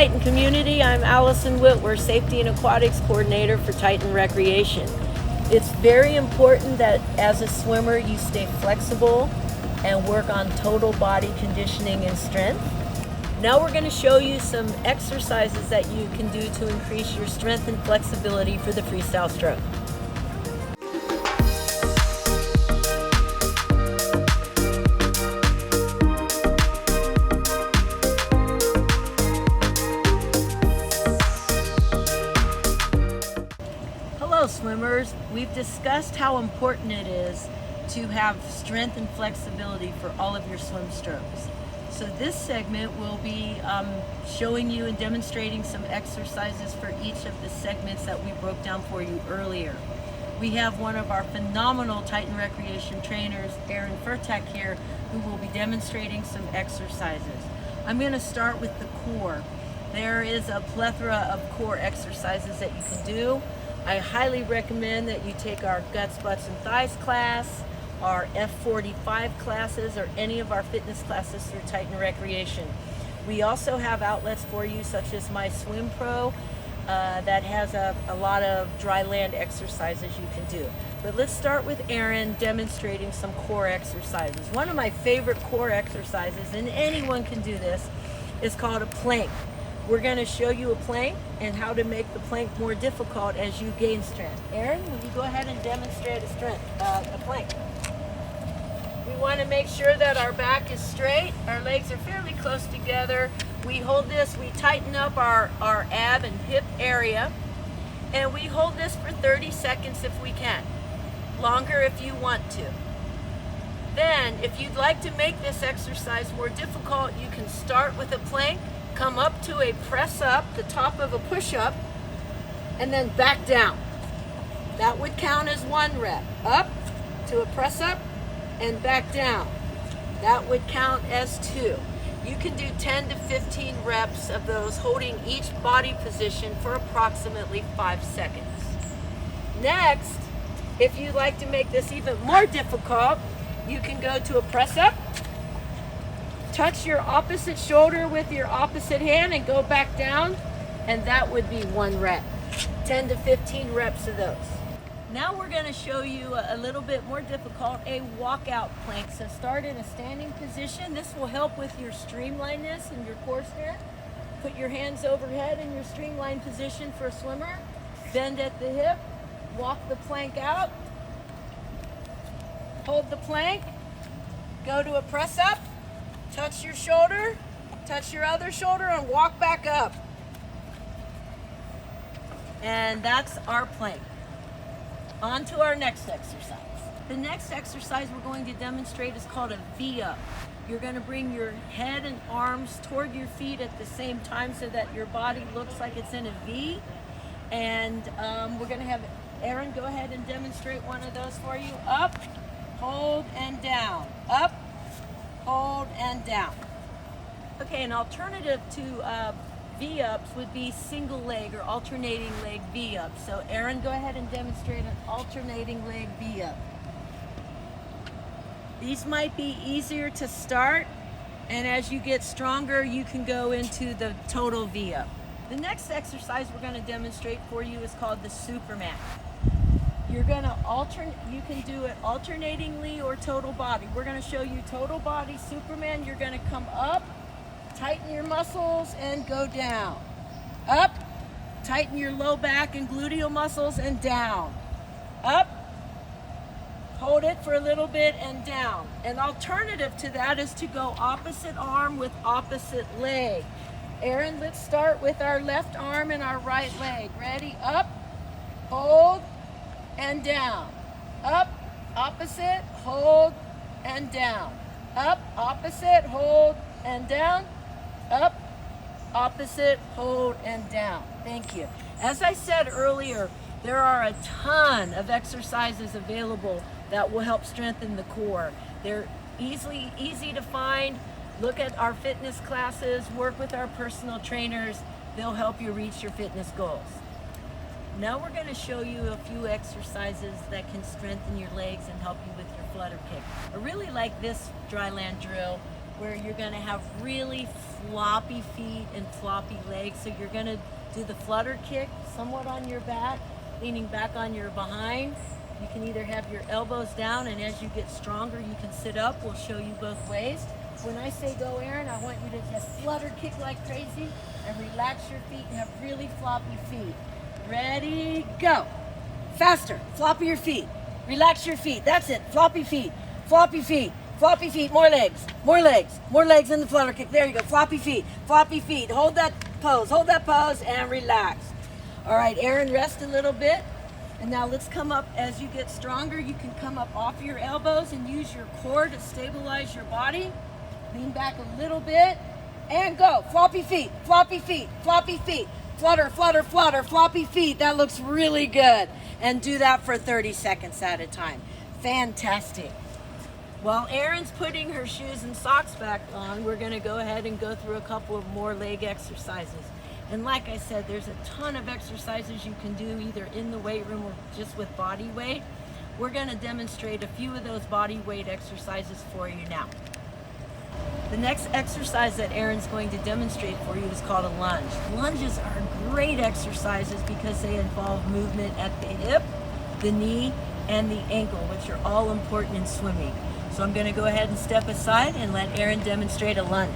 Titan community, I'm Alison Wittwer, Safety and Aquatics Coordinator for Titan Recreation. It's very important that as a swimmer you stay flexible and work on total body conditioning and strength. Now we're going to show you some exercises that you can do to increase your strength and flexibility for the freestyle stroke. Hello swimmers, we've discussed how important it is to have strength and flexibility for all of your swim strokes. So this segment will be showing you and demonstrating some exercises for each of the segments that we broke down for you earlier. We have one of our phenomenal Titan Recreation trainers, Aaron Furtak here, who will be demonstrating some exercises. I'm going to start with the core. There is a plethora of core exercises that you can do. I highly recommend that you take our guts, butts, and thighs class, our F45 classes, or any of our fitness classes through Titan Recreation. We also have outlets for you such as my Swim Pro that has a lot of dry land exercises you can do. But let's start with Aaron demonstrating some core exercises. One of my favorite core exercises, and anyone can do this, is called a plank. We're going to show you a plank and how to make the plank more difficult as you gain strength. Aaron, will you go ahead and demonstrate a plank? We want to make sure that our back is straight, our legs are fairly close together. We hold this, we tighten up our ab and hip area, and we hold this for 30 seconds if we can. Longer if you want to. Then, if you'd like to make this exercise more difficult, you can start with a plank, come up to a press up, the top of a push up, and then back down. That would count as one rep. Up to a press up and back down. That would count as two. You can do 10 to 15 reps of those, holding each body position for approximately 5 seconds. Next, if you'd like to make this even more difficult, you can go to a press up, touch your opposite shoulder with your opposite hand and go back down, and that would be one rep. 10 to 15 reps of those. Now we're going to show you a little bit more difficult, a walkout plank. So start in a standing position. This will help with your streamlinedness and your core strength. Put your hands overhead in your streamlined position for a swimmer. Bend at the hip, walk the plank out, hold the plank, go to a press up, touch your shoulder, touch your other shoulder, and walk back up. And that's our plank. On to our next exercise. The next exercise we're going to demonstrate is called a V-up. You're going to bring your head and arms toward your feet at the same time so that your body looks like it's in a V. And we're going to have Aaron go ahead and demonstrate one of those for you. Up, hold, and down. Up, hold, and down. Okay, an alternative to V-ups would be single leg or alternating leg V-ups. So Aaron, go ahead and demonstrate an alternating leg V-up. These might be easier to start, and as you get stronger, you can go into the total V-up. The next exercise we're going to demonstrate for you is called the Superman. You're going to you can do it alternatingly or total body. We're going to show you total body Superman. You're going to come up, tighten your muscles, and go down. Up, tighten your low back and gluteal muscles, and down. Up, hold it for a little bit, and down. An alternative to that is to go opposite arm with opposite leg. Aaron, let's start with our left arm and our right leg. Ready? Up, hold, and down. Up, opposite, hold, and down. Up, opposite, hold, and down. Up, opposite, hold, and down. Thank you. As I said earlier, there are a ton of exercises available that will help strengthen the core. They're easy to find. Look at our fitness classes, work with our personal trainers. They'll help you reach your fitness goals. Now we're going to show you a few exercises that can strengthen your legs and help you with your flutter kick. I really like this dry land drill where you're gonna have really floppy feet and floppy legs. So you're gonna do the flutter kick somewhat on your back, leaning back on your behind. You can either have your elbows down, and as you get stronger, you can sit up. We'll show you both ways. When I say go, Aaron, I want you to just flutter kick like crazy and relax your feet and have really floppy feet. Ready, go. Faster, floppy your feet. Relax your feet, that's it, floppy feet, floppy feet. Floppy feet, more legs, more legs, more legs in the flutter kick. There you go, floppy feet, floppy feet. Hold that pose, and relax. All right, Aaron, rest a little bit. And now let's come up. As you get stronger, you can come up off your elbows and use your core to stabilize your body. Lean back a little bit and go. Floppy feet, floppy feet, floppy feet. Flutter, flutter, flutter, floppy feet. That looks really good. And do that for 30 seconds at a time. Fantastic. While Erin's putting her shoes and socks back on, we're going to go ahead and go through a couple of more leg exercises. And like I said, there's a ton of exercises you can do either in the weight room or just with body weight. We're going to demonstrate a few of those body weight exercises for you now. The next exercise that Erin's going to demonstrate for you is called a lunge. Lunges are great exercises because they involve movement at the hip, the knee, and the ankle, which are all important in swimming. So I'm going to go ahead and step aside and let Erin demonstrate a lunge.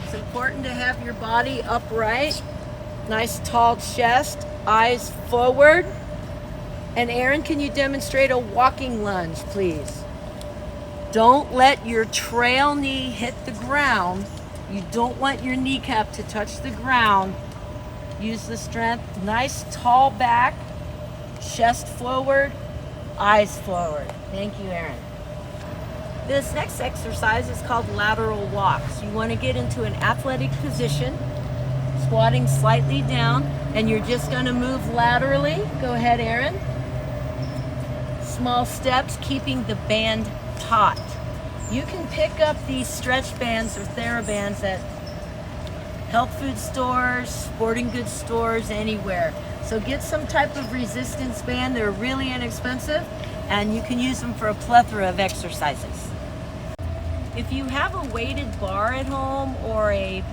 It's important to have your body upright, nice tall chest, eyes forward. And Erin, can you demonstrate a walking lunge, please? Don't let your trail knee hit the ground. You don't want your kneecap to touch the ground. Use the strength. Nice tall back, chest forward, eyes forward. Thank you, Erin. This next exercise is called lateral walks. You want to get into an athletic position, squatting slightly down, and you're just going to move laterally. Go ahead, Erin. Small steps, keeping the band taut. You can pick up these stretch bands or TheraBands at health food stores, sporting goods stores, anywhere. So get some type of resistance band. They're really inexpensive, and you can use them for a plethora of exercises. If you have a weighted bar at home or a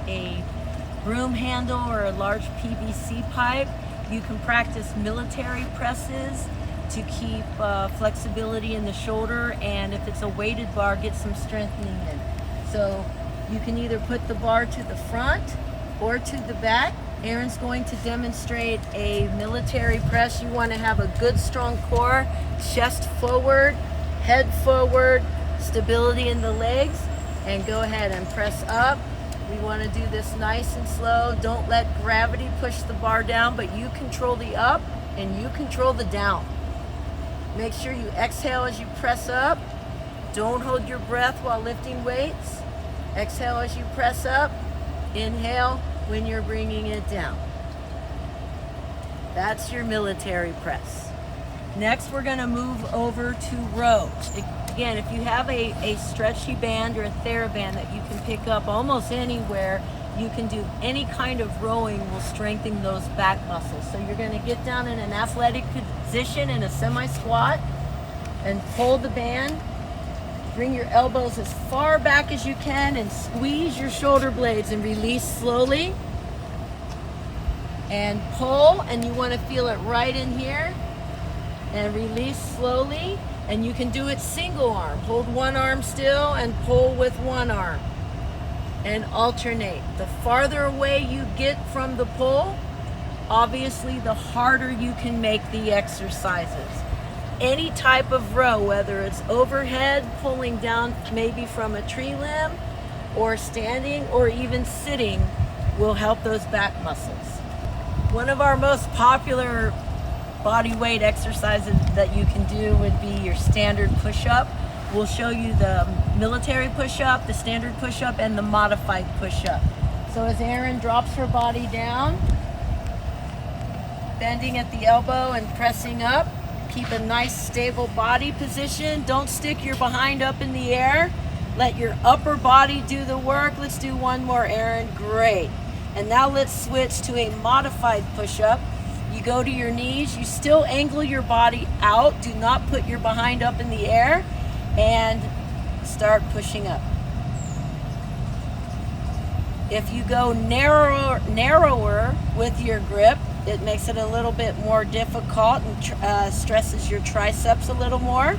broom handle or a large PVC pipe, you can practice military presses to keep flexibility in the shoulder, and if it's a weighted bar, get some strengthening in. So you can either put the bar to the front or to the back. Erin's going to demonstrate a military press. You want to have a good strong core, chest forward, head forward, stability in the legs, and go ahead and press up. We want to do this nice and slow. Don't let gravity push the bar down, but you control the up and you control the down. Make sure you exhale as you press up. Don't hold your breath while lifting weights. Exhale as you press up. Inhale when you're bringing it down. That's your military press. Next, we're going to move over to rows. Again, if you have a stretchy band or a TheraBand that you can pick up almost anywhere, you can do any kind of rowing will strengthen those back muscles. So you're going to get down in an athletic position in a semi-squat and pull the band. Bring your elbows as far back as you can and squeeze your shoulder blades and release slowly. And pull, and you want to feel it right in here. And release slowly. And you can do it single arm. Hold one arm still and pull with one arm. And alternate. The farther away you get from the pull, obviously the harder you can make the exercises. Any type of row, whether it's overhead, pulling down maybe from a tree limb, or standing, or even sitting, will help those back muscles. One of our most popular body weight exercises that you can do would be your standard push-up. We'll show you the military push-up, the standard push-up, and the modified push-up. So as Erin drops her body down, bending at the elbow and pressing up, keep a nice stable body position. Don't stick your behind up in the air. Let your upper body do the work. Let's do one more, Erin. Great. And now let's switch to a modified push-up. You go to your knees. You still angle your body out. Do not put your behind up in the air. And start pushing up. If you go narrower with your grip, it makes it a little bit more difficult and stresses your triceps a little more.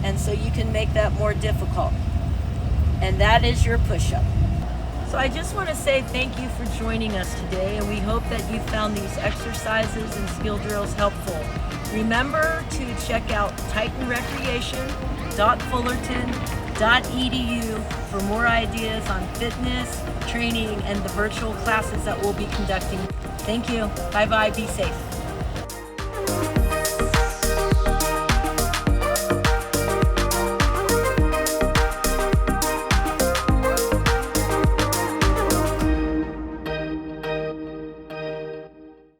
And so you can make that more difficult. And that is your push-up. So I just want to say thank you for joining us today, and we hope that you found these exercises and skill drills helpful. Remember to check out titanrecreation.fullerton.edu for more ideas on fitness, training, and the virtual classes that we'll be conducting. Thank you. Bye-bye. Be safe.